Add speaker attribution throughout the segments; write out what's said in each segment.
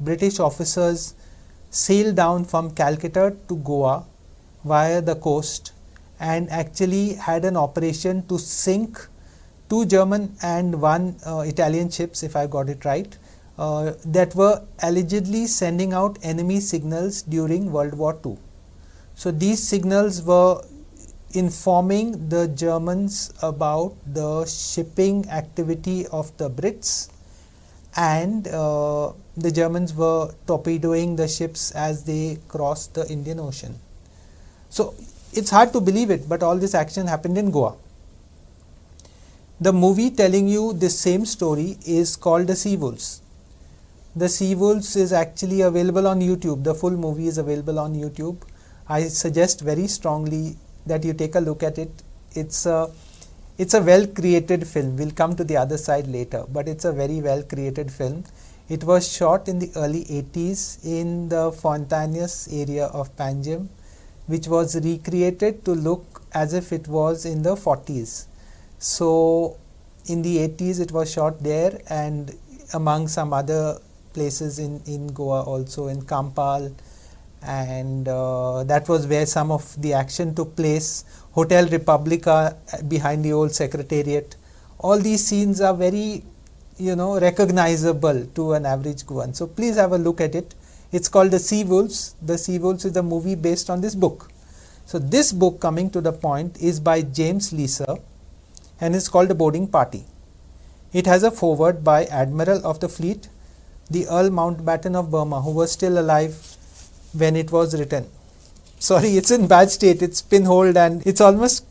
Speaker 1: British officers sailed down from Calcutta to Goa via the coast and actually had an operation to sink 2 German and 1 Italian ships, if I got it right, that were allegedly sending out enemy signals during World War II. So these signals were informing the Germans about the shipping activity of the Brits, and the Germans were torpedoing the ships as they crossed the Indian Ocean. So it's hard to believe it, but all this action happened in Goa. The movie telling you this same story is called The Sea Wolves. The Sea Wolves is actually available on YouTube. The full movie is available on YouTube. I suggest very strongly that you take a look at it. It's a well created film. We'll come to the other side later, but it's a very well created film. It was shot in the early 80s in the Fontainous area of Panjim, which was recreated to look as if it was in the 40s. So in the 80s it was shot there, and among some other places in Goa, also in Kampal, and that was where some of the action took place. Hotel Republica behind the old secretariat. All these scenes are very, recognizable to an average Goan. So please have a look at it. It's called The Sea Wolves. The Sea Wolves is a movie based on this book. So this book, coming to the point, is by James Leeser and is called The Boarding Party. It has a foreword by Admiral of the Fleet, the Earl Mountbatten of Burma, who was still alive when it was written. Sorry, it's in bad state. It's pinholed and it's almost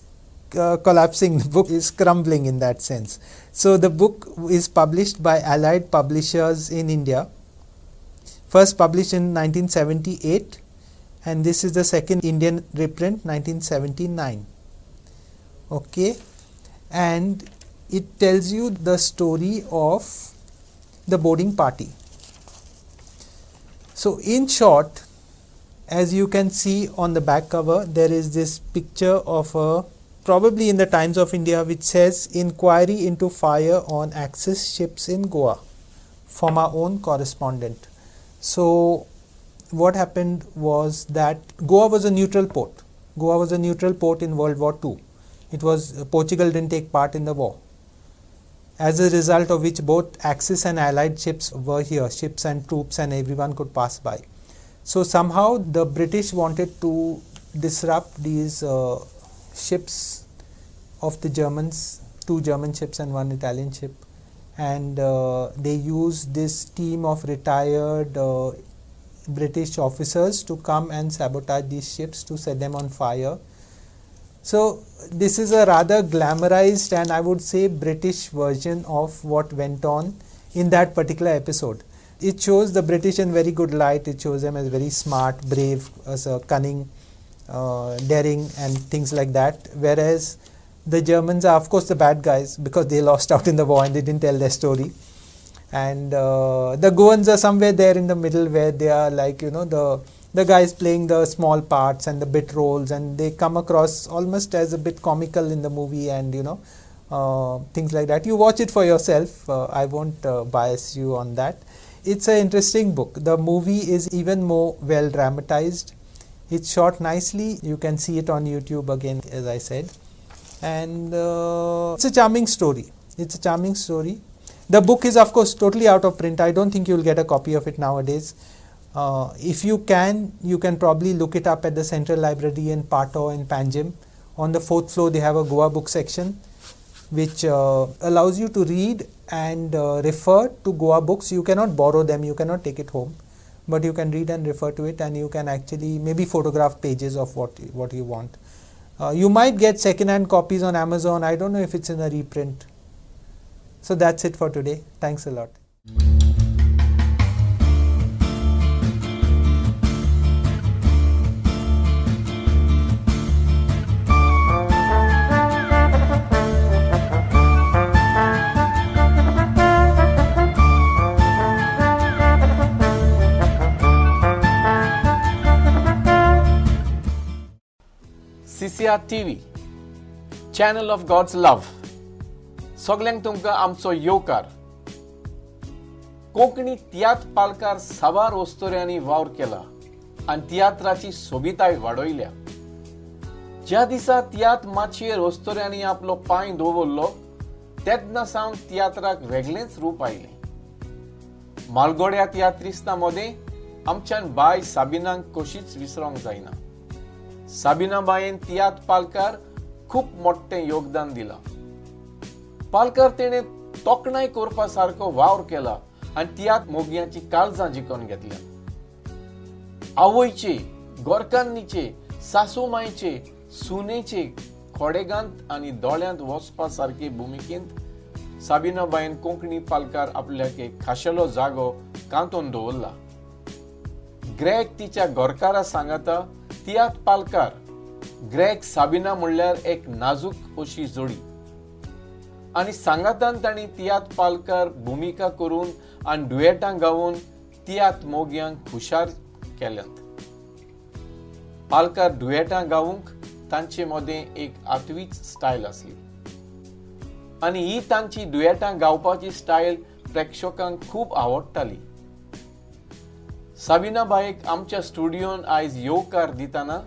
Speaker 1: collapsing. The book is crumbling in that sense. So the book is published by Allied Publishers in India. First published in 1978, and this is the second Indian reprint, 1979. Okay, and it tells you the story of the boarding party. So in short, as you can see on the back cover, there is this picture of a, probably in the Times of India, which says inquiry into fire on Axis ships in Goa, from our own correspondent. So what happened was that Goa was a neutral port. Goa was a neutral port in World War II. It was, Portugal didn't take part in the war. As a result of which both Axis and Allied ships were here, ships and troops, and everyone could pass by. So somehow the British wanted to disrupt these ships of the Germans, 2 German ships and 1 Italian ship, and they used this team of retired British officers to come and sabotage these ships, to set them on fire. So this is a rather glamorized and I would say British version of what went on in that particular episode. It shows the British in very good light. It shows them as very smart, brave, as a cunning, daring and things like that. Whereas the Germans are of course the bad guys because they lost out in the war and they didn't tell their story. And the Goans are somewhere there in the middle, where they are like, the guys playing the small parts and the bit roles, and they come across almost as a bit comical in the movie, and things like that. You watch it for yourself. I won't bias you on that. It's an interesting book. The movie is even more well dramatized. It's shot nicely. You can see it on YouTube again, as I said. And it's a charming story. It's a charming story. The book is of course totally out of print. I don't think you'll get a copy of it nowadays. If you can probably look it up at the Central Library in Pato in Panjim. On the 4th floor they have a Goa book section, which allows you to read and refer to Goa books. You cannot borrow them, you cannot take it home, but you can read and refer to it, and you can actually maybe photograph pages of what you want. You might get second-hand copies on Amazon. I don't know if it's in a reprint. So that's it for today. Thanks a lot.
Speaker 2: Ccr Tv, channel of God's love. Sogleng tungka amso yokar. Konkani tiatr Palkar साबार वस्तोऱ्यांनी वावर केला आणि तियात्राची सोबिताय वाडयल्या. ज्या दिसा तियात्र माचयेर वस्तोऱ्यांनी आपलो पांय दवरलो तेन्ना सावन तियात्राक वेगळेंच रूप आयलें. मालगोड्या तियात्रिस्तां मदें आमच्यान बाय साबिनांक कशीच विसरूंक जायना. साबिना बायेन तियात्र पालकार खूप मोठें योगदान दिलां. पालकार तेणे तोखणाय करपा सारको वावर केला आनी तियात्र मोगयांची काळजां जिखून घेतल्या. आवयचे, गोरकान्नीचे, सासूमायचे, सुनेचे खोडेगांत आनी दोळ्यांत वचपा सारके भुमिकेंत साबिना बायन कोंकणी पालकार आपल्याक एक खाशेलो जागो कांतोवन दवरला. ग्रेग तिच्या गोरकारा सांगता तियात्र पालकार ग्रेग साबिना म्हणल्यार एक नाजूक अशी जोडी. आनी सांगातान तांणी तियात्र पालकार भुमिका करून आनी दुयेटां गावून तियात्र मोग्यांक हुशार केल्यात. पालकार दुयेटां गावूंक तांचे मदें एक आतवीच स्टायल आसली आनी ही तांची दुयेटां गावपाची स्टायल प्रेक्षकांक खूब आवडटाली. साबिना बायेक आमच्या स्टुडियोन आयज येवकार दितना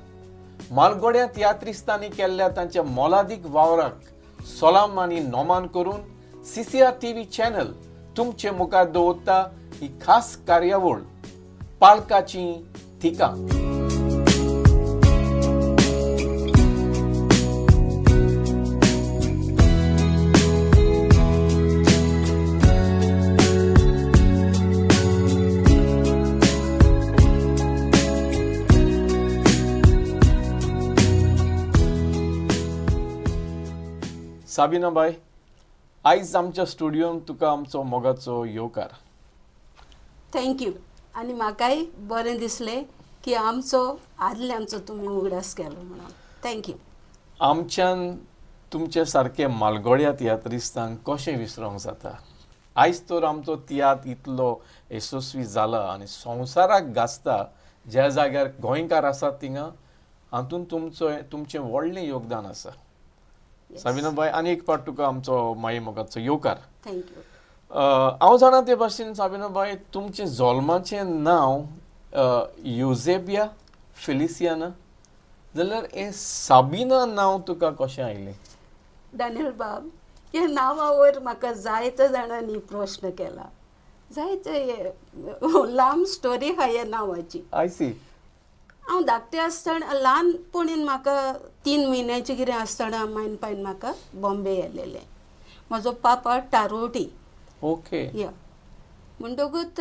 Speaker 2: मालगोड्या तियात्रिस्तांनी केल्ल्या तांच्या मोलादीक वावराक सलाम आनी नोमान करून CCR TV चॅनल तुमचे मुखार दवरता ही खास कार्यावळ पालकाची थिकां. साबिना बाय, आयज आमच्या स्टुडियोन तुका आमचो मोगाचो येवकार.
Speaker 3: थँक्यू. आनी म्हाकाय बरें दिसलें की आदल्यांचो तुमी उगडास केलो म्हणून. थँक्यू.
Speaker 2: आमच्यान तुमचे सारके मालगोड्या तियात्रिस्तांक कशें विसरूंक जाता. आयज तर आमचो तियात्र इतलो येसस्वी जाला आनी संवसाराक गाजता. ज्या जाग्यार गोंयकार आसात थिंगा हातून तुमचें व्हडलें योगदान आसा. साबिना बाय, आनी एक फावट तुका आमचो माये मोगाचो येवकार.
Speaker 3: थँक्यू.
Speaker 2: हांव जाणा ते भाशेन साबिना बाय तुमचें जल्माचें नांव युजेबिया फेलिसियाना, जाल्यार हें साबिना नांव तुका कशें आयलें?
Speaker 3: डॅनियल बाब, ह्या नांवा वयर म्हाका जायत्या जाणांनी प्रश्न केला. जायते लांब स्टोरी आहा ह्या नांवाची.
Speaker 2: I see.
Speaker 3: हांव धाकटें आसतना ल्हानपणीन म्हाका 3 म्हयन्याचें कितें आसतना मायनपायन म्हाका बॉम्बे येयलेलें. म्हजो पापा टारोटी.
Speaker 2: ओके.
Speaker 3: या म्हणटकूच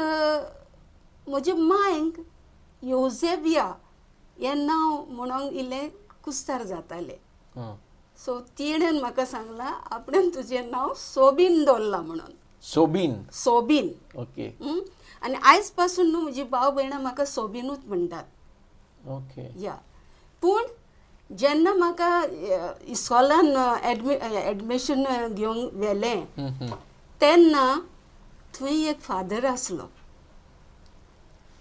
Speaker 3: म्हजे मांयक योझेबिया हें नांव म्हणूंक इल्लें कुस्तार जातालें. सो तिणेन म्हाका सांगलां आपणें तुजें नांव सोबीन दवरलां म्हणून.
Speaker 2: सोबीन.
Speaker 3: सोबीन.
Speaker 2: ओके.
Speaker 3: आनी आयज पासून न्हू म्हजी भाव भयणां म्हाका सोबीनूच म्हणटात.
Speaker 2: ओके.
Speaker 3: या पूण जेन्ना म्हाका इस्कॉलान एडमिशन घेवंक व्हेलें तेन्ना थंय एक फादर आसलो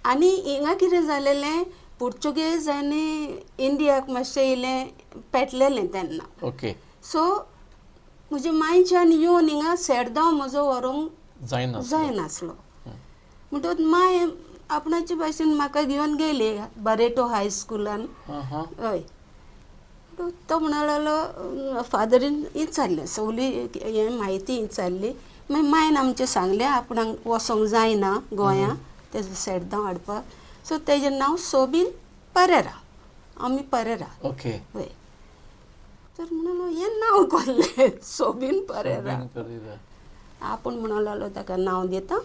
Speaker 3: आनी हिंगा कितें जालेलें पुर्तुगेज आनी इंडियाक मातशें इल्लें पेटलेलें तेन्ना.
Speaker 2: ओके.
Speaker 3: सो म्हज्या मांयच्यान येवन हिंगा सेडगांव म्हजो व्हरूंक जायनासलो. म्हणटकूच मांय आपणाचे भाशेन म्हाका घेवन गेली बरेटो हाय स्कुलान. हय. तो म्हणलो फादरीन विचारलें सगली हें म्हायती विचारली. मागीर मायन आमचें सांगलें आपणाक वचोंक जायना गोंया तेजो सेडगांव हाडपाक. सो तेजें नांव सोबीन परेरा. आमी परेरा.
Speaker 2: ओके.
Speaker 3: हय. तर म्हणलो हें नांव कोल्लें सोबीन परेरा. आपूण म्हणलो ताका नांव दिता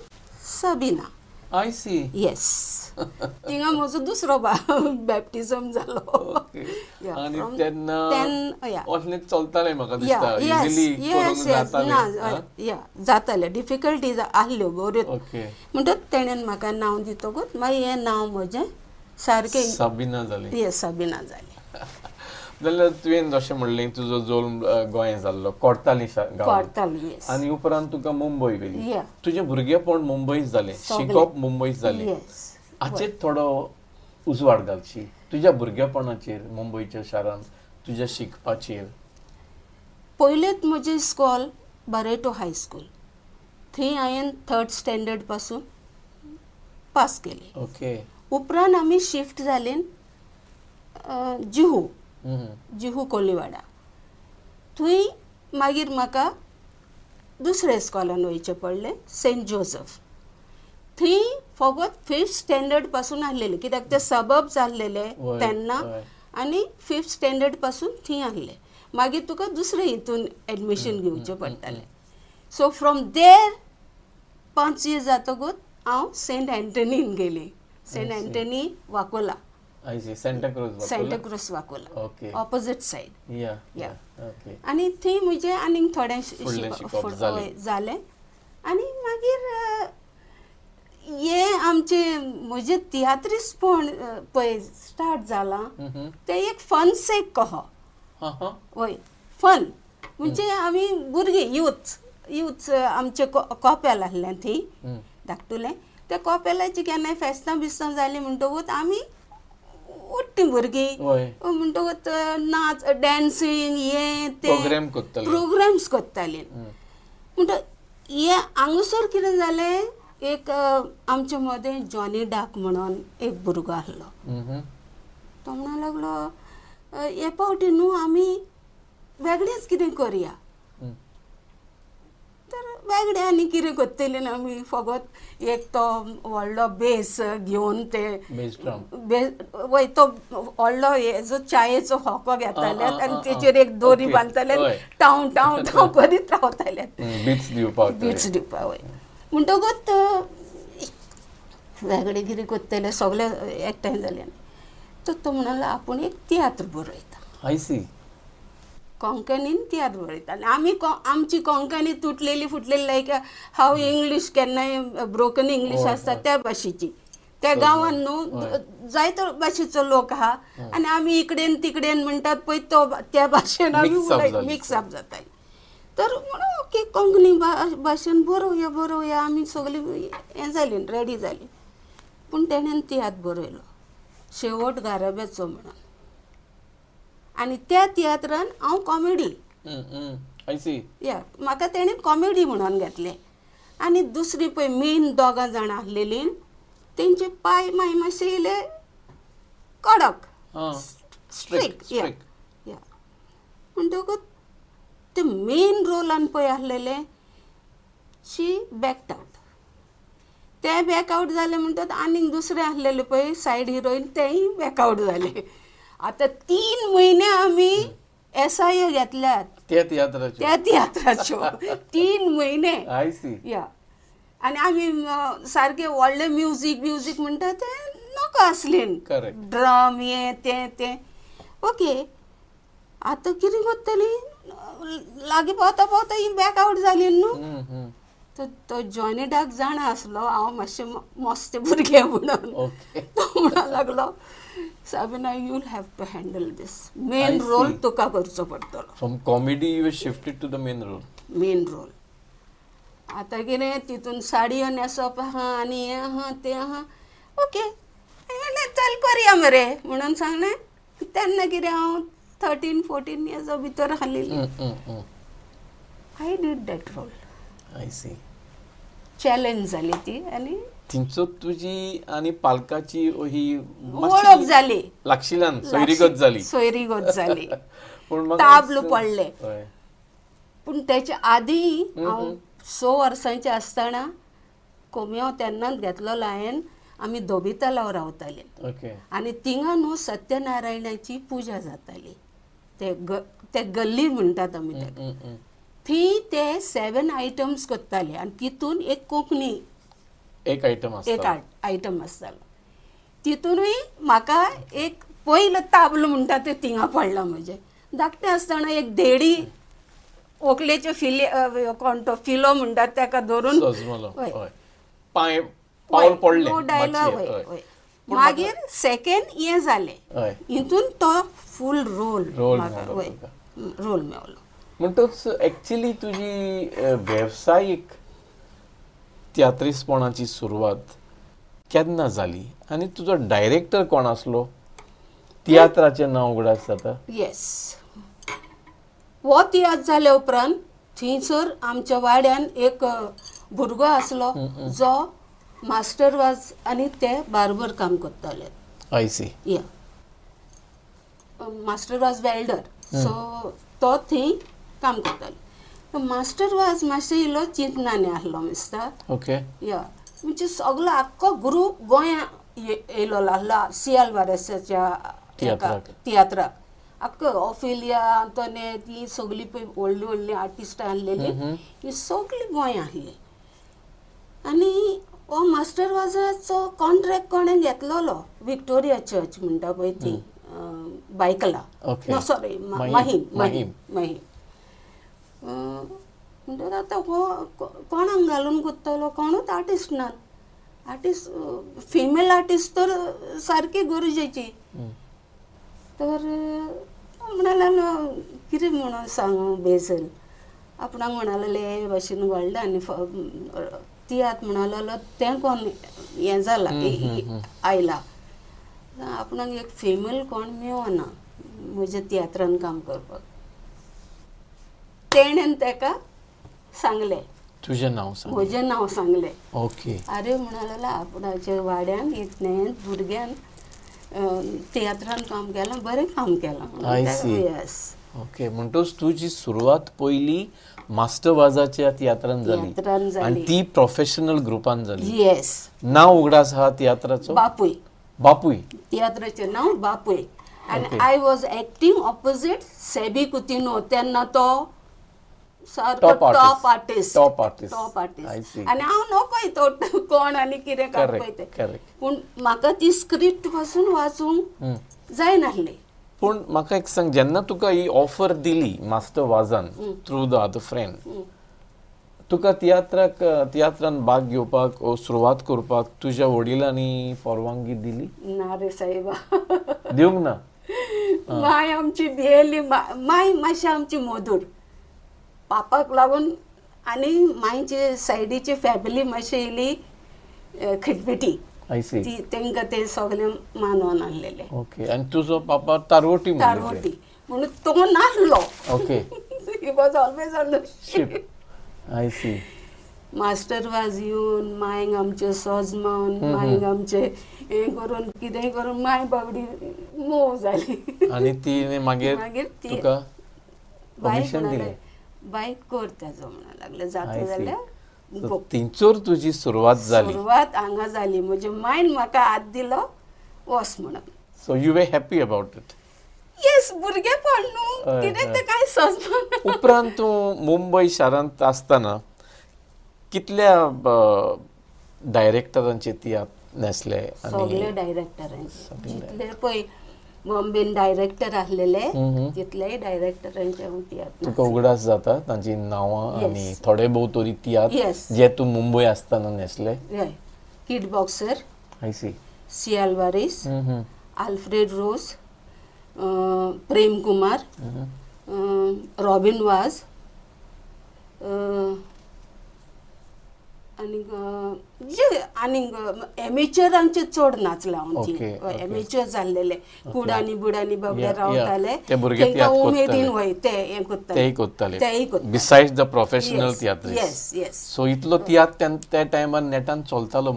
Speaker 3: साबिना.
Speaker 2: I see.
Speaker 3: येस. थिंगा म्हजो दुसरो बॅप्टिझम जालो.
Speaker 2: आनी तेन्ना असलें चलतालें म्हाका दिसता. इजिली करूंक जातालें.
Speaker 3: या जातालें. डिफिकल्टीज आसल्यो बऱ्यो. म्हणटच तेणेन म्हाका नांव दितकूच मागीर हें नांव म्हजें सारकें
Speaker 2: साबिना जालें.
Speaker 3: येस साबिना जालें.
Speaker 2: जाल्यार तुवें जशें म्हणलें तुजो जल्म गोंय जाल्लो कोर्ताली गांवांत आनी उपरांत तुका मुंबय गेली. तुजें भुरगेंपण मुंबयच जालें. शिकप मुंबयच जालें. हाचेर थोडो उजवाड घालची तुज्या भुरगेपणाचेर मुंबयच्या शारांत तुज्या शिकपाचेर.
Speaker 3: पयलेंच म्हजें इस्कॉल बरेटो हाय स्कूल थंय हांवें 3rd स्टँडर्ड पासून पास केली.
Speaker 2: ओके.
Speaker 3: उपरांत आमी शिफ्ट जाले जुहू कोलीवाडा. थंय मागीर म्हाका दुसऱ्या इस्कॉलान वयचें पडलें, सेंट जोसेफ. थंय फकत 5th स्टँडर्ड पासून आसलेलें, कित्याक ते सबब्स आसलेले तेन्ना, आनी 5th स्टँडर्ड पासून थंय आसलें. मागीर तुका दुसरे हितून एडमिशन घेवचें पडटालें. सो फ्रॉम देर 5 years जातकूच हांव सेंट एंटनीन गेली. Saint Antony Vakola.
Speaker 2: Santa
Speaker 3: Cruz Vakola.
Speaker 2: Okay.
Speaker 3: Opposite side.
Speaker 2: Yeah. Okay.
Speaker 3: आनी थंय म्हजें आनीक थोडें जालें. आनी मागीर हे आमचे म्हजें तियात्रीसपण पळय स्टार्ट जालां तें एक फन सेक कहो. वय फन म्हणजे आमी भुरगीं यूथ आमचे कॉपेल आसलें थंय धाकटुलें. त्या कॉपेलाची केन्नाय फेस्तां बिस्तां जालीं म्हणटकूच आमी उठ्ठी भुरगीं म्हणटकूच नाच डॅन्सींग हे ते प्रोग्राम्स करतालीं. म्हणटकूच हे हांगासर कितें जालें, एक आमचे मदें जॉनी डाक म्हणून एक भुरगो आसलो. तो म्हणूंक लागलो हे पावटी न्हू आमी वेगळेंच कितें करया. तर वेगळें आनी कितें करतलीं आमी फकत एक तो व्हडलो बेस घेवन ते वय तो व्हडलो हेजो चायेचो होको घेताले आनी तेचेर एक दोरी बांदताले, टाव टाव टाव करीत रावताले बिट्स दिवपा. वय म्हणटकूच वेगळें कितें करतले सगळे एकठांय जाले. तर तो म्हणलो आपूण एक तियात्र बरयता. कोंकणीन तियात्र बरयता. आनी आमी आमची कोंकणी तुटलेली फुटलेली लायक हांव इंग्लीश केन्नाय ब्रोकन इंग्लीश आसता त्या भाशेची. त्या गांवान न्हू जायतो भाशेचो लोक आहा आनी आमी इकडेन तिकडेन म्हणटात पळय तो त्या भाशेन आमी मिक्स अप जाताय. तर म्हणून ओके कोंकणी भाशेन बरोवया आमी सगळीं हें जालीं रेडी जालीं. पूण तेणेन तियात्र बरयलो शेवट गाराब्याचो म्हणून. आनी त्या तियात्रान हांव कॉमेडी म्हाका तेणें कॉमेडी म्हणून घेतलें. आनी दुसरी पळय मेन 2 जाणां आसलेलीं तेंचे पाय मातशे येयले कडक स्ट्रिक्ट. म्हणटकूच ते मेन रोलान पळय आसलेले शी बॅक्ट आउट. ते बॅकआउट जाले म्हणटच आनीक दुसरे आसलेले पळय सायड हिरोईन तेय बॅकआउट जाले. आतां 3 म्हयने आमी SIA घेतल्यात त्या तियात्राच्यो 3 म्हयने. या आनी आमी सारके व्हडले म्युजीक म्हणटा ते नॉका आसलीं, ड्रम हे ते. ओके आतां कितें करतलीं, लागीं पावता ही बॅकआउट जाली न्हू. तो जॉनी डाक जाणा आसलो हांव मातशें मस्ते भुरगें म्हणून. तो म्हणूंक लागलो Sabina, you'll have to handle this. Main role तुका करचो पडटलो.
Speaker 2: From comedy you were shifted to the main role.
Speaker 3: Main role. आता कितें तितून साडयो न्हेसप आहा आनी हें आहा तें आहा. ओके म्हणलें चल करया मरे म्हणून सांगलें. तेन्ना कितें हांव 13-14 years भितर आसलेली. I did that role.
Speaker 2: I see.
Speaker 3: Challenge जाली ती आनी
Speaker 2: थिंचो तुजी आनी पालकाची ही
Speaker 3: वळख जाली.
Speaker 2: लागशिल्यान सोयरीगत
Speaker 3: जाली. ताबलो पडले. पूण तेच्या आदी हांव 6 वर्सांचें आसतना कोमयो तेन्नाच घेतलो लायन. आमी धोबी तलाव रावतालीं आनी थिंगा न्हू सत्यनारायणाची पुजा जाताली. ते गल्ली म्हणटात आमी तेका. थंय ते 7 आयटम्स करताले आनी तितून एक कोंकणी
Speaker 2: एक
Speaker 3: आयटम आसतालो. तितूनय म्हाका एक पयलो ताबलो म्हणटा ते थिंगा पडला. म्हजे धाकटें आसतना एक धेडी व्हंकलेचे कोण तो फिलो म्हणटात तेका धरून
Speaker 2: पावल पडले.
Speaker 3: मागीर सेकंड हें जालें हितून तो फूल रोल मेळलो.
Speaker 2: म्हणटच एक्चुअली तुजी वेवसायीक तियात्रीसपणाची सुरवात केन्ना जाली आनी तुजो डायरेक्टर कोण आसलो? तियात्राचें नांव उगडास जाता?
Speaker 3: येस, हो तियात्र जाले उपरांत थंयसर आमच्या वाड्यान एक भुरगो आसलो जो मास्टर वाज आनी ते बार्बर काम करताले.
Speaker 2: I see.
Speaker 3: Yeah master was welder, so तो थंय काम करतालो. मास्टर वाज मातशें इल्लो चिंतनाने आसलो दिसता.
Speaker 2: ओके.
Speaker 3: या म्हणजे सगळो आख्खो ग्रूप गोंया येयलो आसलो CR तियात्राक. आख्खो ऑफिलिया आंतोने ती सगळी पळय व्हडली व्हडली आर्टिस्टां आसलेली ही सगळी गोंया आसली. आनी हो मास्टर वाजाचो कॉन्ट्रॅक्ट कोणें घेतलोलो विक्टोरिया चर्च म्हणटा पळय ती बायकला. No sorry Mahim. म्हणटकच आतां हो कोणाक घालून कोत्तलो कोणूच आर्टिस्ट ना. आर्टिस्ट फिमेल आर्टिस्ट तर सारकी गरजेची. तर म्हणाला कितें म्हणून सांगू बेजल. आपणाक म्हणाले हे भाशेन व्हडले आनी तियात्र म्हणालो तें कोण हें जाला आयला. आपणाक एक फिमेल कोण मेळना म्हज्या तियात्रान काम करपाक. तेणेन तेका सांगलें
Speaker 2: तुजें नांव सांग.
Speaker 3: म्हजें नांव सांगलें.
Speaker 2: ओके.
Speaker 3: आरे म्हणाला आपणाच्या वाड्यान इतलें भुरग्यान तियात्रान काम केलां, बरें काम केलां.
Speaker 2: I see.
Speaker 3: येस.
Speaker 2: ओके. म्हणटोच तुजी सुरवात पयली मास्टर वाजाच्या तियात्रान जाली आनी ती प्रोफेशनल ग्रुपान जाली.
Speaker 3: येस.
Speaker 2: नांव उगडास आहा तियात्राचो?
Speaker 3: बापूय.
Speaker 2: बापूय.
Speaker 3: तियात्राचें नांव बापूय. आनी I was acting opposite Sebi Coutinho. तेन्ना तो सारको टॉप आर्टिस्ट. आनी हांव नोकोय तो कोण आनी कितें काडपय तें. पूण म्हाका ती स्क्रिप्ट पासून वाचूंक जायनासलें.
Speaker 2: पूण म्हाका एक सांग, जेन्ना तुका ही ऑफर दिली मास्टर वाजान थ्रू द अदर फ्रेंड, तुका तियात्रान भाग घेवपाक वा सुरवात करपाक तुज्या वडिलांनी परवानगी दिली?
Speaker 3: ना रे सायबा.
Speaker 2: दिवंक ना?
Speaker 3: माय आमची भियेली. माय मातशी आमची मधूर. पापाक लागून आनी मायचे सायडीची फॅमिली मातशी इली खटपिटी.
Speaker 2: I C.
Speaker 3: तेंकां ते सगळे मानून आसलेले.
Speaker 2: ओके. आनी तुजो पापा तारवटी
Speaker 3: म्हणून तो नासलो.
Speaker 2: Okay.
Speaker 3: He was always on the
Speaker 2: ship. I see.
Speaker 3: Master was येवन मायंक आमचे सजमान, मायंक आमचे हें करून कितेंय करून माय बाबडी मोव जाली.
Speaker 2: आनी ती मागीर तुका परमिशन दिलें?
Speaker 3: बायक कर तेजो म्हणून लागले. जाता जाल्यार
Speaker 2: थिंगसोर तुजी सुरवात जाली.
Speaker 3: सुरवात हांगा जाली. म्हजे मायन म्हाका हात दिलो वस म्हणून.
Speaker 2: So you way happy about it?
Speaker 3: Yes. भुरगेपण न्हू, कितें तें कांय सजमान.
Speaker 2: उपरांत तूं मुंबय शारांत आसतना कितल्या डायरेक्टरांचे तियात्र न्हेसले?
Speaker 3: सगळे डायरेक्टरांचे. जितले पळय बॉम्बेन डायरेक्टर आसलेले तितलेय डायरेक्टरांचे हांव तियात्र.
Speaker 2: तुका उगडास जाता तांची नांवां आनी थोडे भोव तरी तियात्र जे तूं मुंबय आसतना न्हेसले?
Speaker 3: हय. Kid boxer.
Speaker 2: I see.
Speaker 3: C Alvares, Alfred Rose, Prem Kumar, Robin Vaz, आनीक एमेचरांचे चड नाचला हांव. एमेचर जाल्लेले कुडानी बुडानी बाबडे रावताले तेंकां उमेदीन वय ते हें कोत्ताले.
Speaker 2: Besides the professional tiatr.
Speaker 3: Yes yes.
Speaker 2: So इतलो तियात्र त्या टायमार नेटान चलतालो?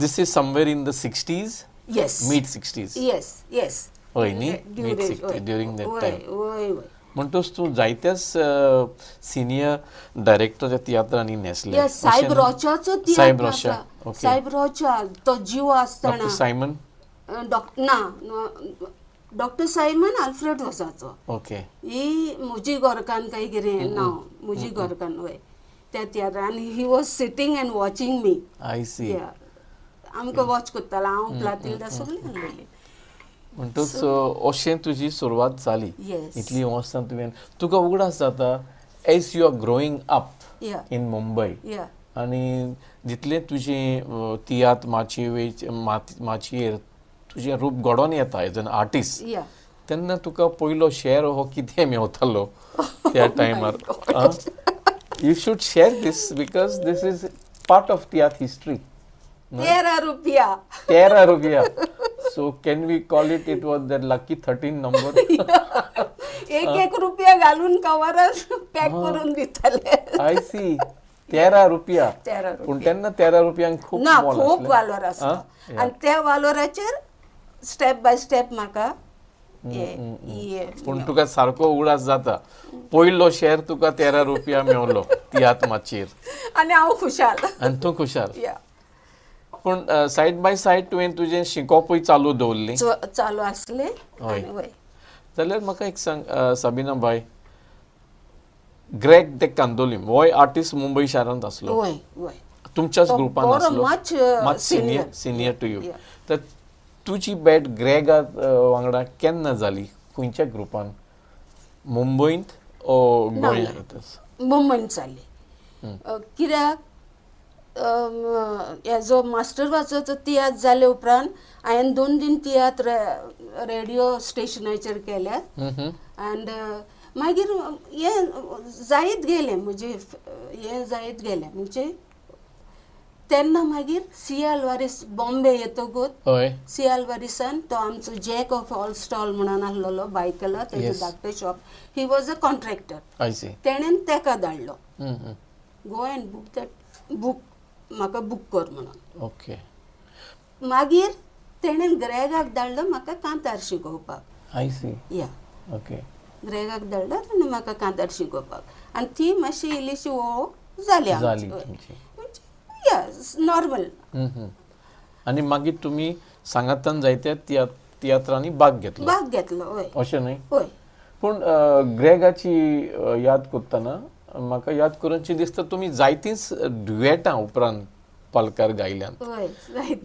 Speaker 2: This is somewhere in the 60s?
Speaker 3: Yes.
Speaker 2: Mid 60s?
Speaker 3: Yes yes.
Speaker 2: हय न्ही? Mid 60s during that time.
Speaker 3: वय वय.
Speaker 2: म्हणटोच तूं जायत्याच सिनियर डायरेक्टराच्या तियात्रांनी न्हेसले.
Speaker 3: सायब रोचाचो तियात्र आसा. सायब रोचा तो जीव आसतना.
Speaker 2: सायमन?
Speaker 3: डॉक्टर सायमन आल्फ्रेड रोसाचो.
Speaker 2: ओके.
Speaker 3: ही म्हजी गोरकान काय कितें नांव. म्हजी गोरकान वय त्या तियात्रान. आनी he was sitting and watching me.
Speaker 2: I see.
Speaker 3: आमकां वॉच करतालो हांव, प्लातिल्डा सगळीं आसलेलीं.
Speaker 2: म्हणटच अशें तुजी सुरवात जाली. इतली वर्सां तुवें. तुका उगडास जाता as you are growing up in Mumbai आनी जितलें तुजें तियात्र माचयेर तुजें रूप घडोवन येता एज एन आर्टिस्ट, तेन्ना तुका पयलो शेअर हो कितें मेवतालो त्या टायमार? You should share this because this is part of tiatr history.
Speaker 3: 13 रुपया.
Speaker 2: 13 रुपया. So can we call it? It was that lucky 13 number.
Speaker 3: एक रुपया घालून कवरच पॅक करून दिताले.
Speaker 2: I see. 13 रुपया
Speaker 3: 13
Speaker 2: पूण तेन्ना 13 रुपयांक खूब
Speaker 3: ना
Speaker 2: मोल
Speaker 3: खूब
Speaker 2: आसलें.
Speaker 3: वालोर आसलो आनी त्या वालोराचेर स्टेप बाय स्टेप म्हाका
Speaker 2: पूण तुका सारको उगडास जाता पयलो शेअर तुका 13 रुपया मेवलो तियात्र माचयेर
Speaker 3: आनी हांव खुशाल
Speaker 2: आनी तूं खुशाल.
Speaker 3: या
Speaker 2: पूण सायड बाय सायड तुवें तुजें शिकोवपूय चालू दवरली.
Speaker 3: चालू आसलें.
Speaker 2: हय.
Speaker 3: आनी वय
Speaker 2: जाल्यार म्हाका एक सांग Sabina bye, Greg the Candolim हो आर्टिस्ट मुंबय शारांत आसलो,
Speaker 3: वय वय
Speaker 2: तुमच्याच ग्रुपान आसलो,
Speaker 3: मात
Speaker 2: सिनियर टू यू. तर तुजी बॅट ग्रेगा वांगडा केन्ना जाली, खंयच्या ग्रुपान, मुंबयंत ओ गोंयांतच?
Speaker 3: मुंबयंत जाली. कित्याक हेजो मास्टर वाचोचो तियात्र जाले उपरांत हांवें 2 दिन तियात्र रेडिओ स्टेशनाचेर केल्यात एंड मागीर हें जायत गेलें म्हजें जायत गेलें म्हणजे तेन्ना मागीर सी आल्वारीस बॉम्बे येतकूच सी आल्वारिसान तो आमचो जॅक ऑफ ऑल स्टॉल म्हणून आसलेलो बायकला तेजो धाकटें shop, he was a contractor. तेणेन तेका धाडलो go and book that book म्हाका बूक कर म्हणून.
Speaker 2: ओके.
Speaker 3: मागीर तेणेन ग्रेगाक धाडलो म्हाका कांतार शिकोवपाक.
Speaker 2: I see.
Speaker 3: Yeah
Speaker 2: okay.
Speaker 3: ग्रेगाक धाडलो आनी म्हाका कांतार शिकोवपाक आनी ती मातशी इल्लीशी वळख जाली आमची. या नॉर्मल.
Speaker 2: आनी मागीर तुमी सांगातान जायत्या तियात्रांनी भाग घेतलो
Speaker 3: हय.
Speaker 2: अशें न्हय?
Speaker 3: हय.
Speaker 2: पूण ग्रेगाची याद करतना म्हाका याद करूनशी दिसता तुमी जायतींच ड्युएटां उपरांत पालकार गायल्यात.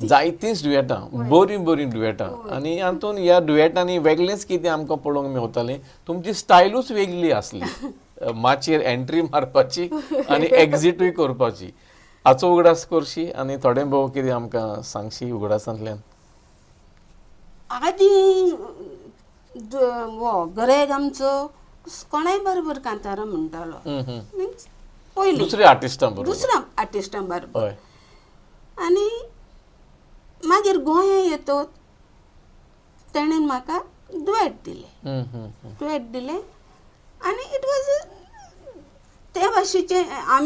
Speaker 2: जायतींच ड्युएटां, बरीं ड्युएटां. आनी हातूंत ह्या ड्युएटांनी वेगळेंच कितें आमकां पळोवंक मेवतालें, तुमची स्टायलूच वेगळी आसली माचयेर एंट्री मारपाची आनी एग्जिटूय करपाची. हाचो उगडास करशी आनी थोडें भोव कितें आमकां सांगशी उगडासांतल्यान.
Speaker 3: आदी ग्रेग आमचो कोणाय बरोबर कांतारां म्हणटालो, पयलीं
Speaker 2: दुसऱ्या आर्टिस्टां
Speaker 3: बरोबर. आनी मागीर गोंया येतत तेणेन म्हाका दुएट दिलें आनी इट वॉज ते भाशेचें आमी